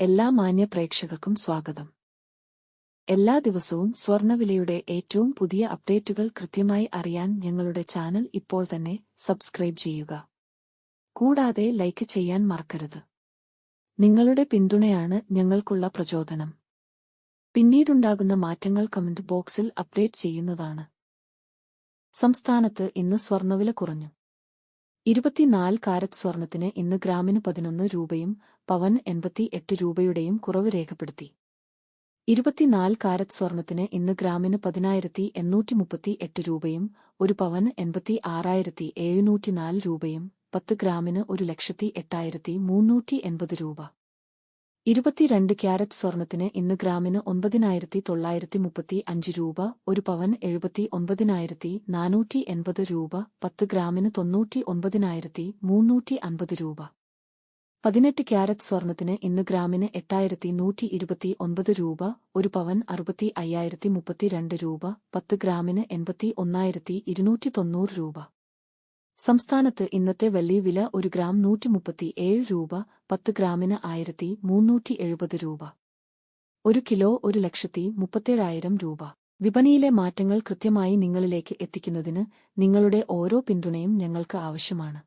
എല്ലാ മാന്യ പ്രേക്ഷകർക്കും സ്വാഗതം. എല്ലാ ദിവസവും സ്വർണ്ണവിലയുടെ ഏറ്റവും പുതിയ അപ്ഡേറ്റുകൾ കൃത്യമായി അറിയാൻ ഞങ്ങളുടെ ചാനൽ ഇപ്പോൾ തന്നെ സബ്സ്ക്രൈബ് ചെയ്യുക. കൂടാതെ ലൈക്ക് ചെയ്യാൻ മറക്കരുത്. നിങ്ങളുടെ പിന്തുണയാണ് ഞങ്ങൾക്കുള്ള പ്രചോദനം. പിന്നീടുണ്ടാകുന്ന മാറ്റങ്ങൾ കമന്റ് ബോക്സിൽ അപ്ഡേറ്റ് ചെയ്യുന്നതാണ്. സംസ്ഥാനത്ത് ഇന്ന് സ്വർണ്ണവില കുറഞ്ഞു. 24 കാരറ്റ് സ്വർണത്തിന് ഇന്ന് ഗ്രാമിന് 11 രൂപയും പവന് 88 രൂപയുടെയും കുറവ് രേഖപ്പെടുത്തി. 24 കാരറ്റ് സ്വർണത്തിന് ഇന്ന് ഗ്രാമിന് 10,838 രൂപയും ഒരു പവന് 86,704 രൂപയും 10 ഗ്രാമിന് 1,08,380 രൂപ. 22 ക്യാരറ്റ് സ്വർണത്തിന് ഇന്ന് ഗ്രാമിന് 9,935 രൂപ, ഒരു പവന് 79,480 രൂപ, 10 ഗ്രാമിന് 99,350 രൂപ. 18 ക്യാരറ്റ് സ്വർണത്തിന് ഇന്ന് ഗ്രാമിന് 8,129 രൂപ, ഒരു പവന് 60,032 രൂപ, 10 ഗ്രാമിന് 81,290 രൂപ. സംസ്ഥാനത്ത് ഇന്നത്തെ വെള്ളി വില 1 ഗ്രാം 137 രൂപ, 10 ഗ്രാമിന് 1,370 രൂപ. 1 കിലോ 1,37,000 രൂപ. വിപണിയിലെ മാറ്റങ്ങൾ കൃത്യമായി നിങ്ങളിലേക്ക് എത്തിക്കുന്നതിന് നിങ്ങളുടെ ഓരോ പിന്തുണയും ഞങ്ങൾക്ക് ആവശ്യമാണ്.